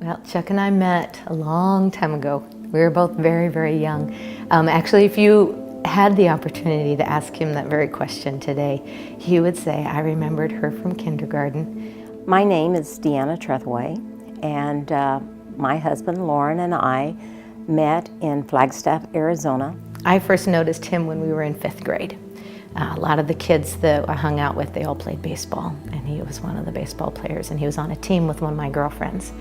Well, Chuck and I met a long time ago. We were both very, very young. Actually, if you had the opportunity to ask him that very question today, he would say, I remembered her from kindergarten. My name is Deanna Trethewey, and my husband Lauren and I met in Flagstaff, Arizona. I first noticed him when we were in 5th grade. A lot of the kids that I hung out with, they all played baseball, and he was one of the baseball players, and he was on a team with one of my girlfriends.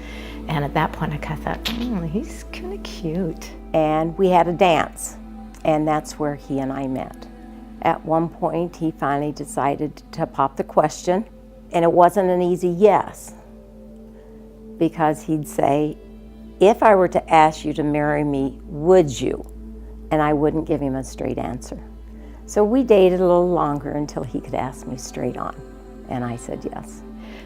And at that point, I kind of thought, he's kind of cute. And we had a dance, and that's where he and I met. At one point, he finally decided to pop the question, and it wasn't an easy yes, because he'd say, if I were to ask you to marry me, would you? And I wouldn't give him a straight answer. So we dated a little longer until he could ask me straight on, and I said yes.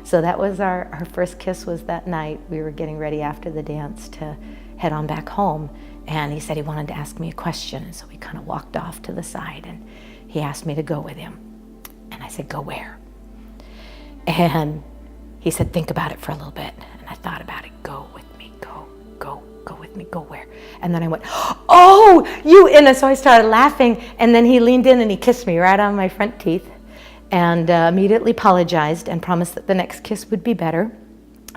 So that was our first kiss was that night. We were getting ready after the dance to head on back home, and he said he wanted to ask me a question, and so we kind of walked off to the side, and he asked me to go with him. And I said, go where? And he said, think about it for a little bit. And I thought about it, go with me, go with me, go where? And then I went, oh, you, and so I started laughing, and then he leaned in and he kissed me right on my front teeth, and immediately apologized and promised that the next kiss would be better,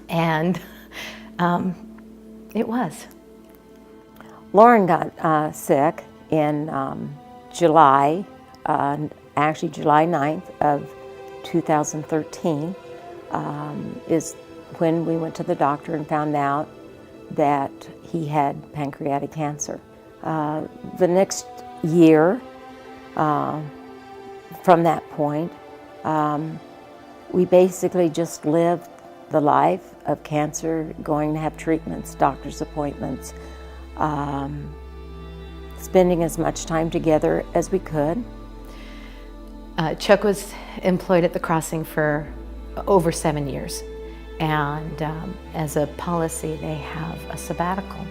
and it was. Lauren got sick in July, actually July 9th of 2013 is when we went to the doctor and found out that he had pancreatic cancer. The next year, from that point, we basically just lived the life of cancer, going to have treatments, doctor's appointments, spending as much time together as we could. Chuck was employed at the Crossing for over 7 years. And as a policy, they have a sabbatical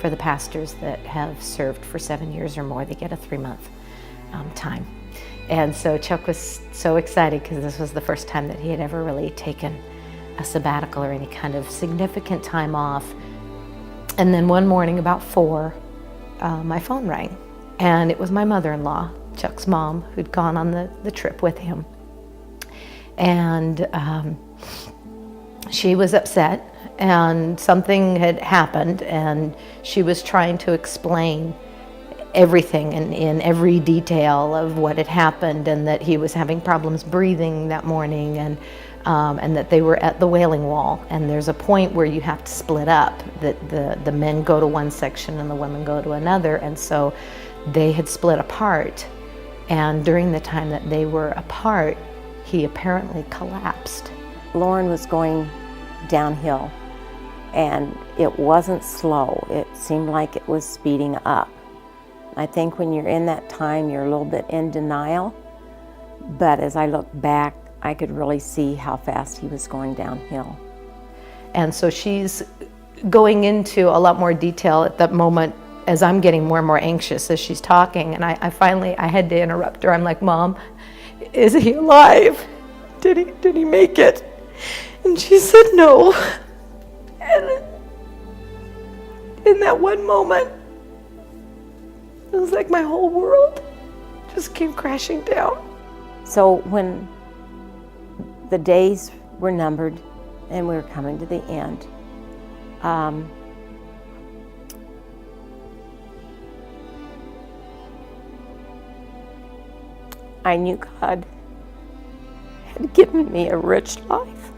for the pastors that have served for 7 years or more. They get a 3-month time. And so Chuck was so excited because this was the first time that he had ever really taken a sabbatical or any kind of significant time off. And then one morning about 4, my phone rang. And it was my mother-in-law, Chuck's mom, who'd gone on the trip with him. And she was upset, and something had happened, and she was trying to explain everything in every detail of what had happened, and that he was having problems breathing that morning, and that they were at the Wailing Wall. And there's a point where you have to split up, that the men go to one section and the women go to another, and so they had split apart. And during the time that they were apart, he apparently collapsed. Lauren was going downhill, and it wasn't slow. It seemed like it was speeding up. I think when you're in that time, you're a little bit in denial, but as I look back, I could really see how fast he was going downhill. And so she's going into a lot more detail at that moment as I'm getting more and more anxious as she's talking, and I finally had to interrupt her. I'm like, Mom, is he alive? Did he make it? And she said no. And in that one moment, it was like my whole world just came crashing down. So when the days were numbered and we were coming to the end, I knew God had given me a rich life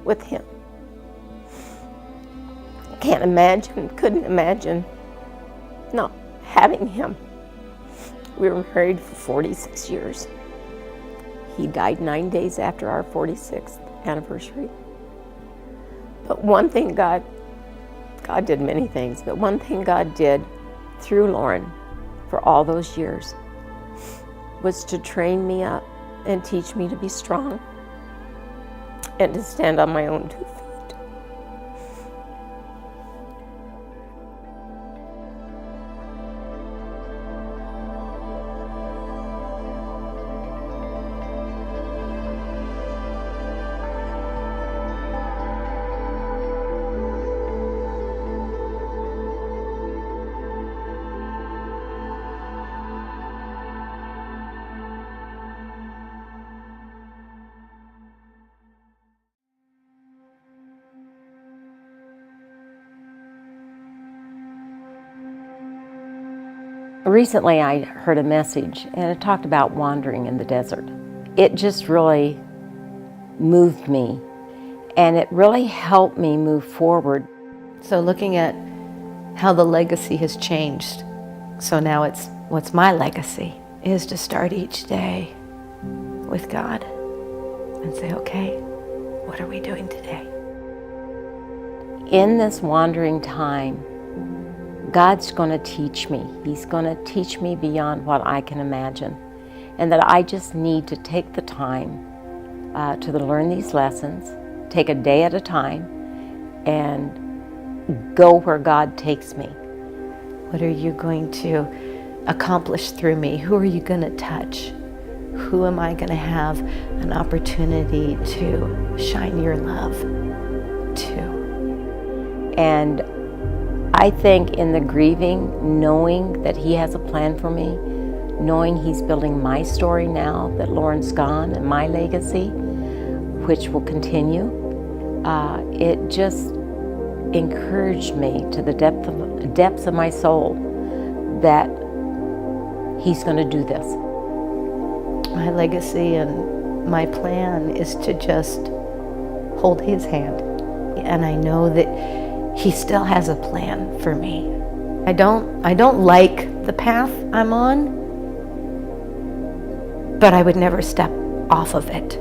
with him. Can't imagine, couldn't imagine not having him. We were married for 46 years. He died 9 days after our 46th anniversary. But one thing God did many things, but one thing God did through Lauren for all those years was to train me up and teach me to be strong and to stand on my own 2 feet. Recently I heard a message and it talked about wandering in the desert. It just really moved me and it really helped me move forward. So looking at how the legacy has changed, so now it's what's my legacy is to start each day with God and say, okay, what are we doing today? In this wandering time, God's going to teach me. He's going to teach me beyond what I can imagine. And that I just need to take the time to learn these lessons, take a day at a time, and go where God takes me. What are you going to accomplish through me? Who are you going to touch? Who am I going to have an opportunity to shine your love to? And I think in the grieving, knowing that He has a plan for me, knowing He's building my story now that Lauren's gone and my legacy, which will continue, it just encouraged me to the depths of my soul that He's going to do this. My legacy and my plan is to just hold His hand. And I know that He still has a plan for me. I don't like the path I'm on, but I would never step off of it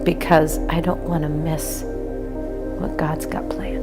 because I don't want to miss what God's got planned.